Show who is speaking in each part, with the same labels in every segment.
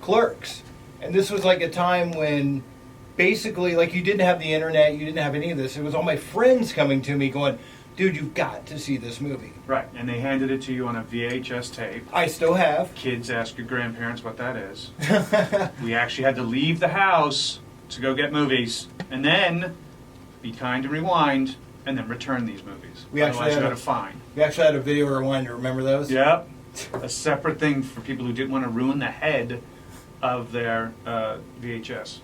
Speaker 1: Clerks. And this was like a time when basically, like, you didn't have the internet, you didn't have any of this. It was all my friends coming to me going, dude, you've got to see this movie.
Speaker 2: Right, and they handed it to you on a VHS tape.
Speaker 1: I still have.
Speaker 2: Kids ask your grandparents what that is. We actually had to leave the house to go get movies, and then be kind and rewind, and then return these movies.
Speaker 1: We actually
Speaker 2: Otherwise, you
Speaker 1: had
Speaker 2: got a fine.
Speaker 1: We actually had a video rewinder. Remember those?
Speaker 2: Yep. A separate thing for people who didn't want to ruin the head of their VHS.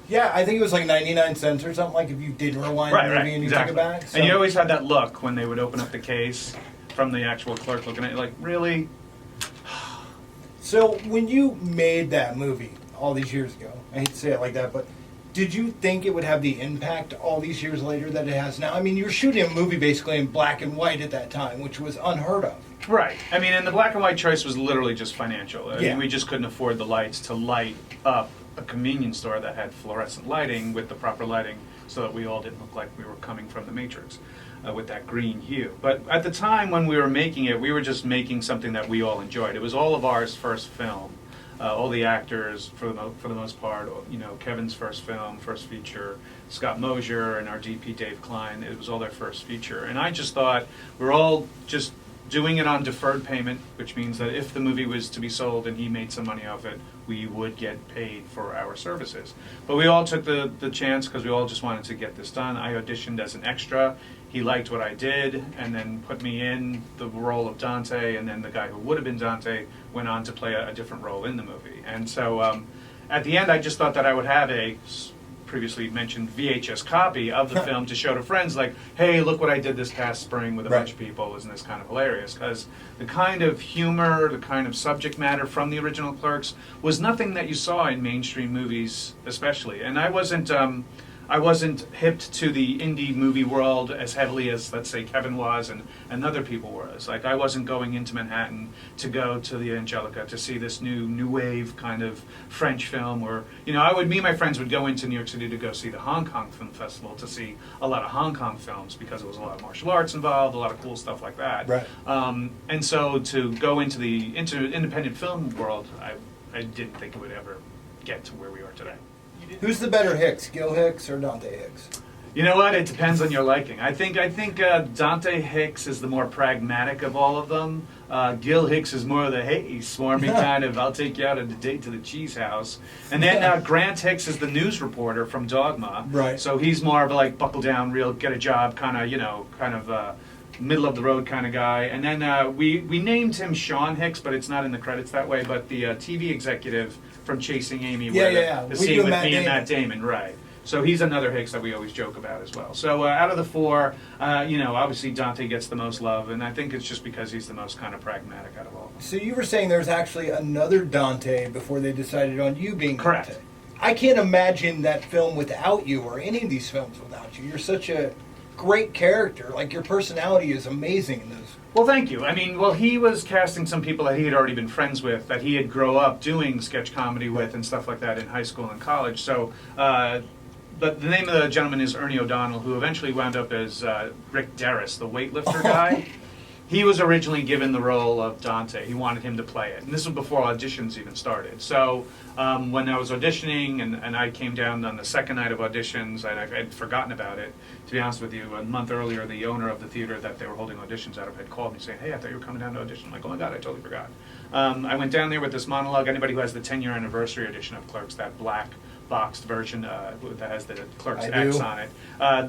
Speaker 1: Yeah, I think it was like 99 cents or something, like if you didn't rewind the movie and you
Speaker 2: exactly.
Speaker 1: took it back. So.
Speaker 2: And you always had that look when they would open up the case from the actual clerk looking at you like, really?
Speaker 1: So when you made that movie all these years ago, I hate to say it like that, but did you think it would have the impact all these years later that it has now? I mean, you were shooting a movie basically in black and white at that time, which was unheard of.
Speaker 2: Right. I mean, and the black and white choice was literally just financial. I mean, we just couldn't afford the lights to light up a convenience store that had fluorescent lighting with the proper lighting so that we all didn't look like we were coming from the Matrix with that green hue. But at the time when we were making it, we were just making something that we all enjoyed. It was all of ours first film. All the actors, for the most part, you know, Kevin's first film, first feature, Scott Mosier and our DP Dave Klein, it was all their first feature. And I just thought we're all just doing it on deferred payment, which means that if the movie was to be sold and he made some money off it, we would get paid for our services. But we all took the chance because we all just wanted to get this done. I auditioned as an extra. He liked what I did and then put me in the role of Dante, and then the guy who would have been Dante went on to play a different role in the movie. And so at the end, I just thought that I would have a previously mentioned VHS copy of the film to show to friends, like, hey, look what I did this past spring with a bunch of people. Isn't this kind of hilarious? Because the kind of humor, the kind of subject matter from the original Clerks was nothing that you saw in mainstream movies, especially. And I wasn't hipped to the indie movie world as heavily as, let's say, Kevin was and other people was. Like, I wasn't going into Manhattan to go to the Angelica to see this new wave kind of French film where, you know, me and my friends would go into New York City to go see the Hong Kong Film Festival to see a lot of Hong Kong films because there was a lot of martial arts involved, a lot of cool stuff like that.
Speaker 1: Right.
Speaker 2: And so to go into the independent film world, I didn't think it would ever get to where we are today.
Speaker 1: Who's the better Hicks, Gil Hicks or Dante Hicks?
Speaker 2: You know what? It depends on your liking. I think Dante Hicks is the more pragmatic of all of them. Gil Hicks is more of the, hey, swarmy kind of, I'll take you out on a date to the cheese house. And then Grant Hicks is the news reporter from Dogma.
Speaker 1: Right.
Speaker 2: So he's more of a, like, buckle down, real, get a job kind of, you know, middle of the road kind of guy. And then we named him Sean Hicks, but it's not in the credits that way. But the TV executive from Chasing Amy, the scene with me and Matt Damon, right. So he's another Hicks that we always joke about as well. So out of the four, you know, obviously Dante gets the most love, and I think it's just because he's the most kind of pragmatic out of all of them.
Speaker 1: So you were saying there's actually another Dante before they decided on you being
Speaker 2: Correct.
Speaker 1: Dante. I can't imagine that film without you, or any of these films without you. You're such a great character. Like, your personality is amazing in those.
Speaker 2: Well, thank you. I mean, well, he was casting some people that he had already been friends with, that he had grown up doing sketch comedy with and stuff like that in high school and college. So, but the name of the gentleman is Ernie O'Donnell, who eventually wound up as Rick Derris, the weightlifter guy. He was originally given the role of Dante. He wanted him to play it. And this was before auditions even started. So when I was auditioning and I came down on the second night of auditions, and I had forgotten about it, to be honest with you, a month earlier, the owner of the theater that they were holding auditions out of had called me saying, hey, I thought you were coming down to audition. I'm like, oh my God, I totally forgot. I went down there with this monologue. Anybody who has the 10-year anniversary edition of Clerks, that black boxed version that has the Clerks X on it.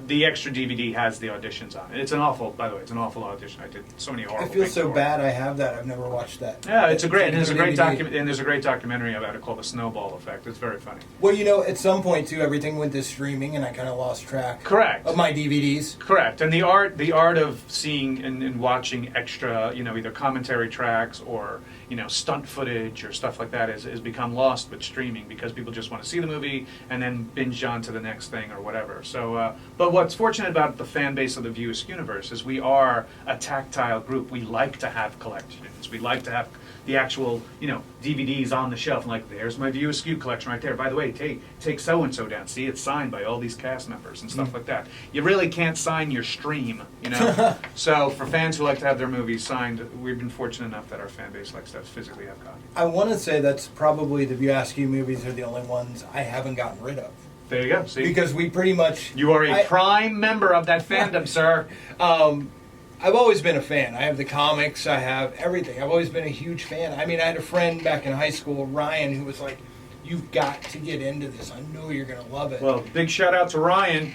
Speaker 2: The extra DVD has the auditions on it. It's an awful, by the way, it's an awful audition. I did so many horrible things.
Speaker 1: I feel so bad I have that. I've never watched that.
Speaker 2: Yeah, it's a great, and there's a great documentary about it called The Snowball Effect. It's very funny.
Speaker 1: Well, you know, at some point too, everything went to streaming, and I kind of lost track.
Speaker 2: Correct.
Speaker 1: Of my DVDs.
Speaker 2: Correct, and the art of seeing and watching extra, you know, either commentary tracks or, you know, stunt footage or stuff like that has become lost with streaming because people just want to see the movie and then binge on to the next thing or whatever. So, but what's fortunate about the fan base of the View Askew universe is we are a tactile group. We like to have collections. We like to have the actual, you know, DVDs on the shelf. And like, there's my View Askew collection right there. By the way, take so-and-so down. See, it's signed by all these cast members and stuff like that. You really can't sign your stream, you know? So for fans who like to have their movies signed, we've been fortunate enough that our fan base likes to that physically have copies.
Speaker 1: I want to say that's probably the Buyasky movies are the only ones I haven't gotten rid of.
Speaker 2: There you go. See,
Speaker 1: because we pretty much
Speaker 2: you are a prime member of that fandom, sir.
Speaker 1: I've always been a fan. I have the comics. I have everything. I've always been a huge fan. I mean, I had a friend back in high school, Ryan, who was like, "You've got to get into this. I know you're gonna love it."
Speaker 2: Well, big shout out to Ryan.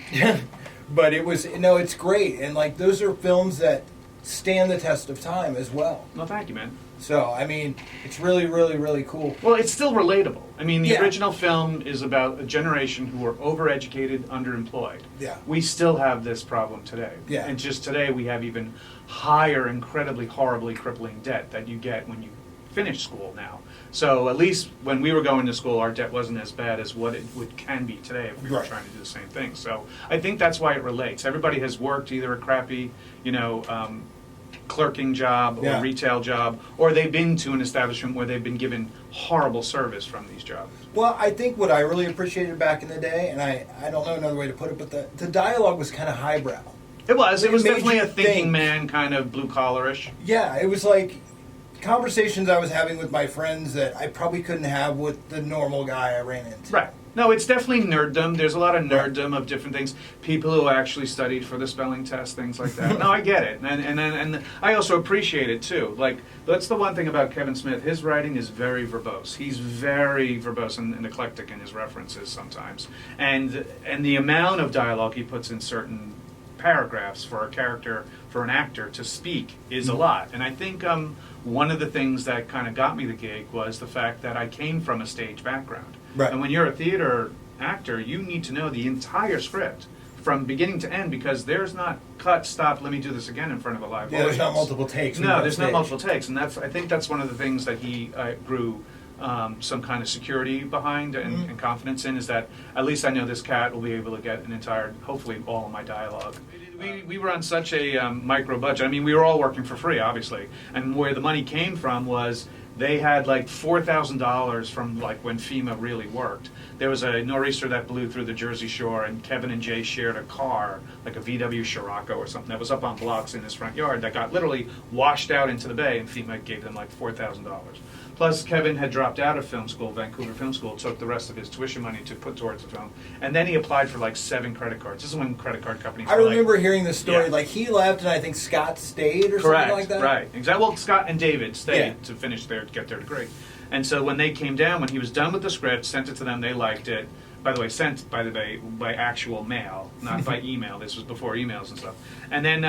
Speaker 1: But it's great, and like those are films that stand the test of time as well.
Speaker 2: Well, thank you, man.
Speaker 1: So, I mean, it's really, really, really cool.
Speaker 2: Well, it's still relatable. I mean, the original film is about a generation who were overeducated, underemployed.
Speaker 1: Yeah.
Speaker 2: We still have this problem today.
Speaker 1: Yeah.
Speaker 2: And just today we have even higher, incredibly, horribly crippling debt that you get when you finish school now. So at least when we were going to school, our debt wasn't as bad as what it can be today if we were trying to do the same thing. So I think that's why it relates. Everybody has worked either a crappy, clerking job or retail job, or they've been to an establishment where they've been given horrible service from these jobs.
Speaker 1: Well, I think what I really appreciated back in the day, and I don't know another way to put it, but the dialogue was kind of highbrow.
Speaker 2: It was. It was
Speaker 1: made
Speaker 2: definitely
Speaker 1: you
Speaker 2: a thinking
Speaker 1: think.
Speaker 2: man kind of blue-collar-ish.
Speaker 1: Yeah, it was like conversations I was having with my friends that I probably couldn't have with the normal guy I ran into.
Speaker 2: Right. No, it's definitely nerddom. There's a lot of nerddom of different things. People who actually studied for the spelling test, things like that. No, I get it, and I also appreciate it too. Like that's the one thing about Kevin Smith. His writing is very verbose. He's very verbose and eclectic in his references sometimes, and the amount of dialogue he puts in certain paragraphs for a character, for an actor to speak is a lot. And I think one of the things that kind of got me the gig was the fact that I came from a stage background.
Speaker 1: Right.
Speaker 2: And when you're a theater actor, you need to know the entire script from beginning to end, because there's not cut, stop, let me do this again in front of a live audience.
Speaker 1: There's not multiple takes.
Speaker 2: No, there's not multiple takes. And I think that's one of the things that he grew some kind of security behind and confidence in, is that at least I know this cat will be able to get an entire, hopefully all of my dialogue. We were on such a micro budget. I mean, we were all working for free, obviously. And where the money came from was they had like $4,000 from like when FEMA really worked. There was a nor'easter that blew through the Jersey Shore, and Kevin and Jay shared a car, like a VW Scirocco or something, that was up on blocks in his front yard that got literally washed out into the bay, and FEMA gave them like $4,000. Plus, Kevin had dropped out of film school, Vancouver Film School, took the rest of his tuition money to put towards the film, and then he applied for like 7 credit cards. This is when credit card companies
Speaker 1: I
Speaker 2: were
Speaker 1: remember
Speaker 2: like,
Speaker 1: hearing the story, like he left and I think Scott stayed or something like that?
Speaker 2: Right, exactly. Well, Scott and David stayed to finish to get their degree. And so when they came down, when he was done with the script, sent it to them, they liked it. By the way, sent by actual mail, not by email. This was before emails and stuff. And then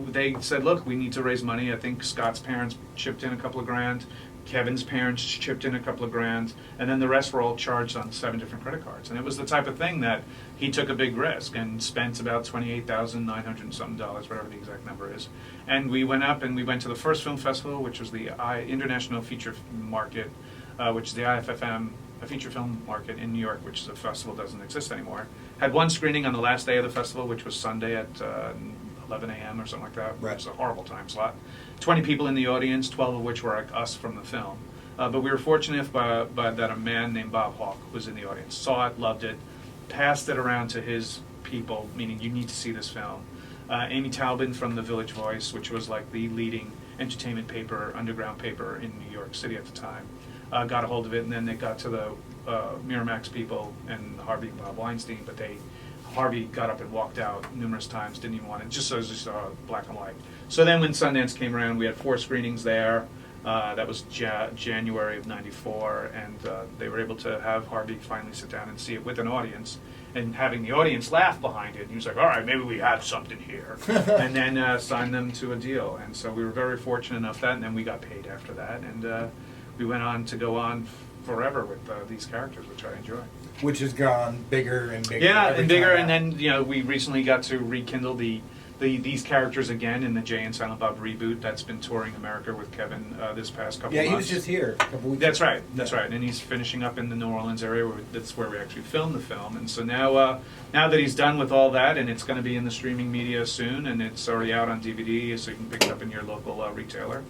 Speaker 2: they said, look, we need to raise money. I think Scott's parents chipped in a couple of grand. Kevin's parents chipped in a couple of grand, and then the rest were all charged on 7 different credit cards. And it was the type of thing that he took a big risk and spent about $28,900 and something, whatever the exact number is. And we went up and we went to the first film festival, which was the International Feature Market, which is the IFFM, a feature film market in New York, which is a festival that doesn't exist anymore. Had one screening on the last day of the festival, which was Sunday at 11 a.m. or something like that.
Speaker 1: Right.
Speaker 2: It was a horrible time slot. 20 people in the audience, 12 of which were like us from the film. But we were fortunate that a man named Bob Hawke was in the audience, saw it, loved it, passed it around to his people, meaning you need to see this film. Amy Taubin from The Village Voice, which was like the leading entertainment paper, underground paper in New York City at the time, got a hold of it, and then it got to the Miramax people and Harvey and Bob Weinstein, but Harvey got up and walked out numerous times, didn't even want it, just so as just black and white. So then when Sundance came around, we had 4 screenings there. That was January of '94, and they were able to have Harvey finally sit down and see it with an audience, and having the audience laugh behind it. And he was like, all right, maybe we have something here. And then signed them to a deal. And so we were very fortunate enough that, and then we got paid after that. And we went on to go on forever with these characters, which I enjoy.
Speaker 1: Which has gone bigger and bigger.
Speaker 2: Yeah, and bigger,
Speaker 1: time
Speaker 2: and then we recently got to rekindle these characters again in the Jay and Silent Bob reboot that's been touring America with Kevin this past couple months.
Speaker 1: Yeah, he was just here a couple weeks
Speaker 2: That's
Speaker 1: ago.
Speaker 2: right, that's right, and he's finishing up in the New Orleans area. That's where we actually filmed the film, and so now that he's done with all that, and it's going to be in the streaming media soon, and it's already out on DVD, so you can pick it up in your local retailer.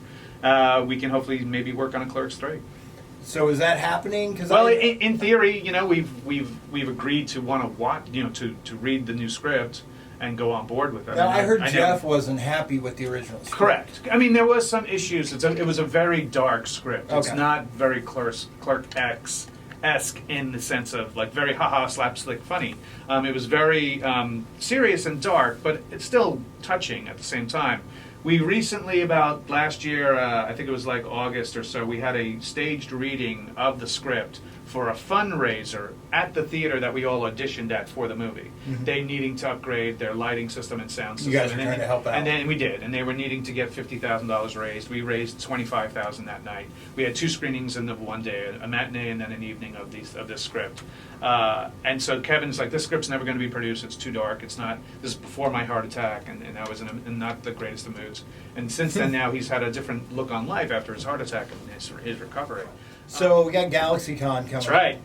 Speaker 2: We can hopefully maybe work on a Clerks 3.
Speaker 1: So is that happening?
Speaker 2: Well, in theory, we've agreed to want to watch, to read the new script and go on board with it.
Speaker 1: Now, I heard Jeff wasn't happy with the original script.
Speaker 2: Correct. I mean, there was some issues. It was a very dark script.
Speaker 1: Okay.
Speaker 2: It's not very Clerk-esque in the sense of like very haha slapstick funny. It was very serious and dark, but it's still touching at the same time. We recently, about last year, I think it was like August or so, we had a staged reading of the script for a fundraiser at the theater that we all auditioned at for the movie.
Speaker 1: Mm-hmm.
Speaker 2: They needing to upgrade their lighting system and sound system.
Speaker 1: You guys were trying to help out.
Speaker 2: And then we did, and they were needing to get $50,000 raised. We raised $25,000 that night. We had 2 screenings in the one day, a matinee and then an evening of this script. And so Kevin's like, this script's never going to be produced. It's too dark. It's not. This is before my heart attack, and I was in not the greatest of moods. And since then, now he's had a different look on life after his heart attack and his recovery.
Speaker 1: So we got GalaxyCon coming.
Speaker 2: That's right.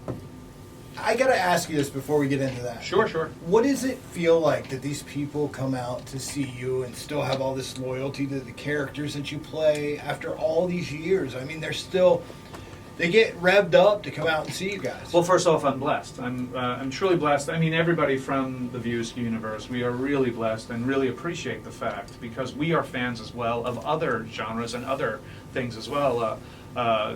Speaker 1: I got to ask you this before we get into that.
Speaker 2: Sure.
Speaker 1: What does it feel like that these people come out to see you and still have all this loyalty to the characters that you play after all these years? I mean, they get revved up to come out and see you guys.
Speaker 2: Well, first off, I'm blessed. I'm truly blessed. I mean, everybody from the Views universe, we are really blessed and really appreciate the fact because we are fans as well of other genres and other things as well.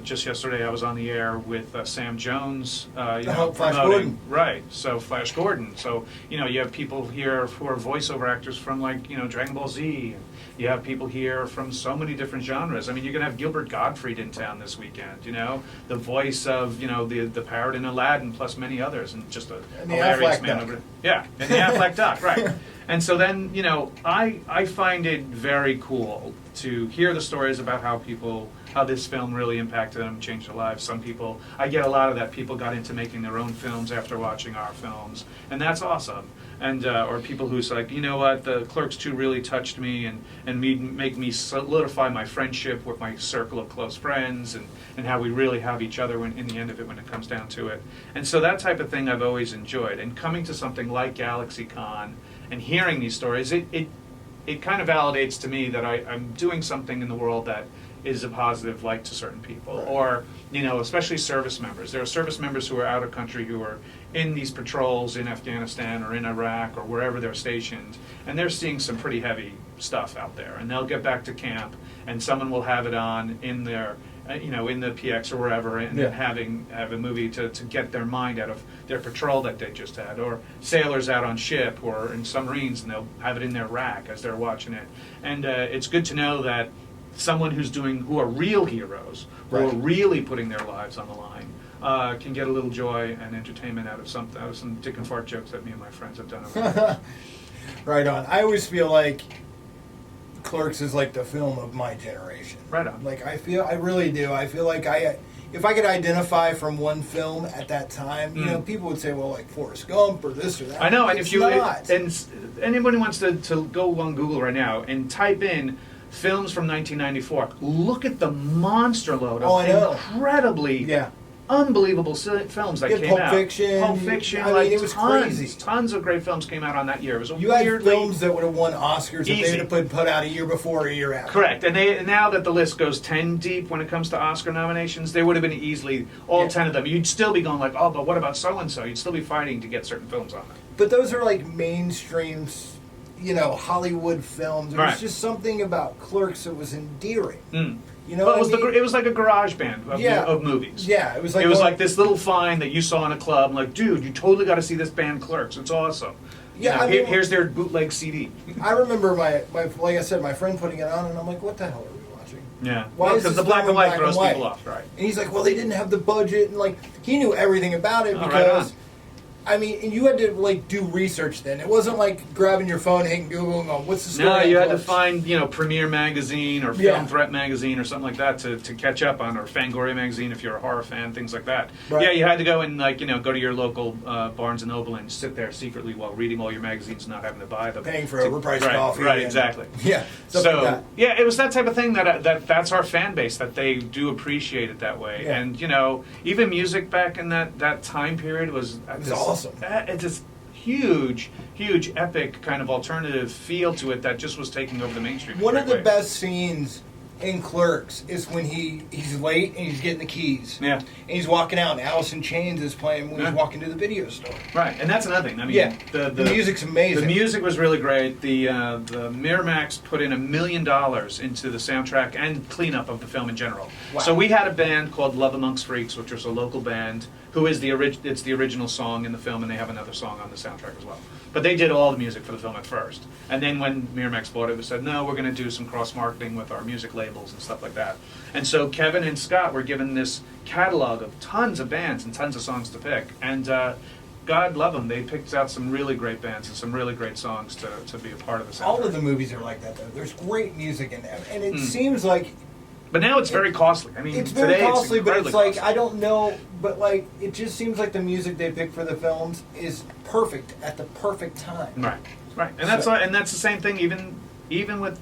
Speaker 2: Just yesterday, I was on the air with Sam Jones,
Speaker 1: Flash
Speaker 2: promoting,
Speaker 1: Gordon.
Speaker 2: right? So Flash Gordon. So you have people here who are voiceover actors from Dragon Ball Z. And you have people here from so many different genres. I mean, you're gonna have Gilbert Gottfried in town this weekend. The voice of the parrot in Aladdin, plus many others, and just a hilarious man. Yeah, and the Affleck Duck, right? And so then I find it very cool to hear the stories about how this film really impacted them, changed their lives. Some people, I get a lot of that. People got into making their own films after watching our films, and that's awesome. And or people who's like, you know what, the Clerks 2 really touched me and make me solidify my friendship with my circle of close friends, and how we really have each other in the end of it when it comes down to it. And so that type of thing I've always enjoyed. And coming to something like GalaxyCon and hearing these stories, it kind of validates to me that I'm doing something in the world that is a positive light to certain people,
Speaker 1: right.
Speaker 2: Or especially service members. There are service members who are out of country who are in these patrols in Afghanistan or in Iraq or wherever they're stationed, and they're seeing some pretty heavy stuff out there. And they'll get back to camp, and someone will have it on in their in the PX or wherever, and then have a movie to get their mind out of their patrol that they just had, or sailors out on ship or in submarines, and they'll have it in their rack as they're watching it. And it's good to know that someone who are real heroes, who are really putting their lives on the line, can get a little joy and entertainment out of some dick and fart jokes that me and my friends have done over the
Speaker 1: Right on. I always feel like Clerks is like the film of my generation.
Speaker 2: Right on.
Speaker 1: Like I really do. I feel like if I could identify from one film at that time, people would say, well, like Forrest Gump or this or that.
Speaker 2: I know, and
Speaker 1: it's
Speaker 2: and anybody wants to go on Google right now and type in films from 1994. Look at the monster load of incredibly, unbelievable films that came out. Pulp Fiction. I mean, it was crazy. Tons of great films came out on that year. It was
Speaker 1: you had films that would have won Oscars if they would have put out a year before or a year after.
Speaker 2: Correct. And now that the list goes 10 deep when it comes to Oscar nominations, there would have been easily all 10 of them. You'd still be going like, oh, but what about so-and-so? You'd still be fighting to get certain films on it.
Speaker 1: But those are like mainstream Hollywood films. There was just something about Clerks that was endearing.
Speaker 2: It was like a garage band of movies.
Speaker 1: Yeah, it was like
Speaker 2: this little find that you saw in a club. I'm like, dude, you totally got to see this band Clerks. It's awesome. Yeah, here's their bootleg CD.
Speaker 1: I remember my like I said, my friend putting it on, and I'm like, what the hell are we watching?
Speaker 2: Yeah,
Speaker 1: because
Speaker 2: the black and white throws people off, right?
Speaker 1: And he's like, well, they didn't have the budget, and he knew everything about it because. I mean, and you had to do research then. It wasn't like grabbing your phone, hitting Google, and going, "What's the story?"
Speaker 2: No, you had to find Premiere Magazine or Film Threat Magazine or something like that to catch up on, or Fangoria Magazine if you're a horror fan, things like that. Right. Yeah, you had to go and go to your local Barnes and Noble and sit there secretly while reading all your magazines, and not having to buy them,
Speaker 1: paying for overpriced coffee.
Speaker 2: Right, exactly.
Speaker 1: Yeah.
Speaker 2: So it was that type of thing that's our fan base, that they do appreciate it that way, and even music back in that time period was
Speaker 1: awesome.
Speaker 2: It's this huge, epic kind of alternative feel to it that just was taking over the mainstream.
Speaker 1: One of the best scenes in Clerks is when he's late and he's getting the keys.
Speaker 2: Yeah.
Speaker 1: And he's walking out, and Alice in Chains is playing when he's walking to the video store.
Speaker 2: Right, and that's another thing. I mean,
Speaker 1: Yeah. The music's amazing.
Speaker 2: The music was really great. The Miramax put in $1 million into the soundtrack and cleanup of the film in general.
Speaker 1: Wow.
Speaker 2: So we had a band called Love Amongst Freaks, which was a local band who is it's the original song in the film, and they have another song on the soundtrack as well. But they did all the music for the film at first. And then when Miramax bought it, we said, no, we're going to do some cross-marketing with our music labels and stuff like that. And so Kevin and Scott were given this catalog of tons of bands and tons of songs to pick. And God love them, they picked out some really great bands and some really great songs to be a part of the soundtrack.
Speaker 1: All of the movies are like that, though. There's great music in them. And it seems like...
Speaker 2: But now it's very costly. I mean,
Speaker 1: it's very
Speaker 2: today
Speaker 1: costly,
Speaker 2: it's
Speaker 1: but it's
Speaker 2: incredibly
Speaker 1: like,
Speaker 2: costly.
Speaker 1: I don't know, but like, it just seems like the music they pick for the films is perfect at the perfect time.
Speaker 2: Right. And that's the same thing even with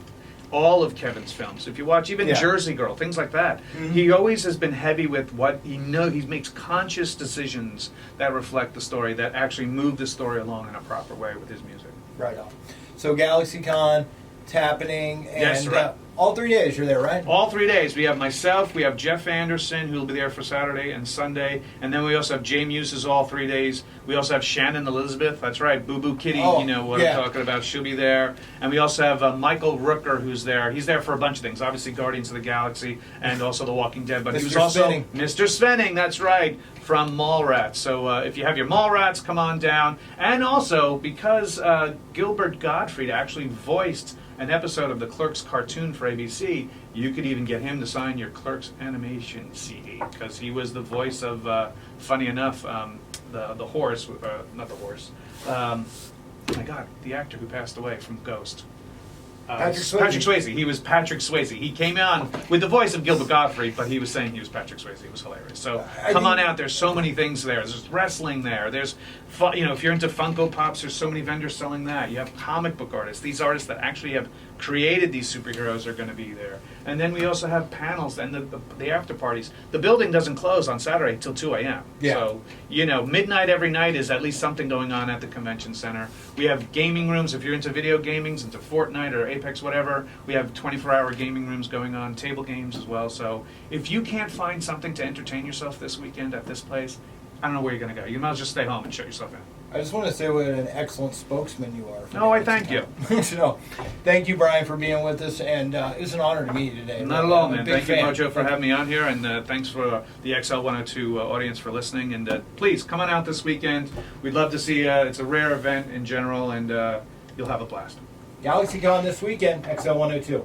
Speaker 2: all of Kevin's films. If you watch even Jersey Girl, things like that, he always has been heavy with what he knows. He makes conscious decisions that reflect the story, that actually move the story along in a proper way with his music.
Speaker 1: Right on. So GalaxyCon, it's happening, and
Speaker 2: Yes, right.
Speaker 1: all 3 days you're there, right?
Speaker 2: All 3 days. We have myself, we have Jeff Anderson, who will be there for Saturday and Sunday, and then we also have Jay Muses all 3 days. We also have Shannon Elizabeth, that's right, Boo Boo Kitty, you know what I'm talking about, she'll be there. And we also have Michael Rooker, who's there. He's there for a bunch of things, obviously Guardians of the Galaxy and also The Walking Dead, but he was also
Speaker 1: Svenning.
Speaker 2: Mr. Svenning, that's right, from Mallrats. So if you have your Mallrats, come on down. And also, because Gilbert Gottfried actually voiced an episode of the Clerks cartoon for ABC, you could even get him to sign your Clerks animation CD, because he was the voice of, funny enough, the horse, not the horse, my God, the actor who passed away from Ghost.
Speaker 1: Patrick Swayze.
Speaker 2: Patrick Swayze. He was Patrick Swayze. He came on with the voice of Gilbert Gottfried, but he was saying he was Patrick Swayze. It was hilarious. So come on out. There's so many things there. There's wrestling there. There's, if you're into Funko Pops, there's so many vendors selling that. You have comic book artists. These artists that actually have created these superheroes are going to be there. And then we also have panels and the after parties. The building doesn't close on Saturday till 2 a.m.
Speaker 1: Yeah.
Speaker 2: So, midnight every night is at least something going on at the convention center. We have gaming rooms. If you're into video gaming, into Fortnite or Apex, whatever, we have 24-hour gaming rooms going on, table games as well. So if you can't find something to entertain yourself this weekend at this place, I don't know where you're going to go. You might as well just stay home and shut yourself in.
Speaker 1: I just want to say what an excellent spokesman you are.
Speaker 2: No, I thank you.
Speaker 1: So, thank you, Brian, for being with us, and it was an honor to meet you today.
Speaker 2: Not at all, man.
Speaker 1: Big
Speaker 2: Thank you,
Speaker 1: fan.
Speaker 2: MoJo, for having me on here, and thanks for the XL102 audience for listening. And please, come on out this weekend. We'd love to see you. It's a rare event in general, and you'll have a blast.
Speaker 1: GalaxyCon this weekend, XL102.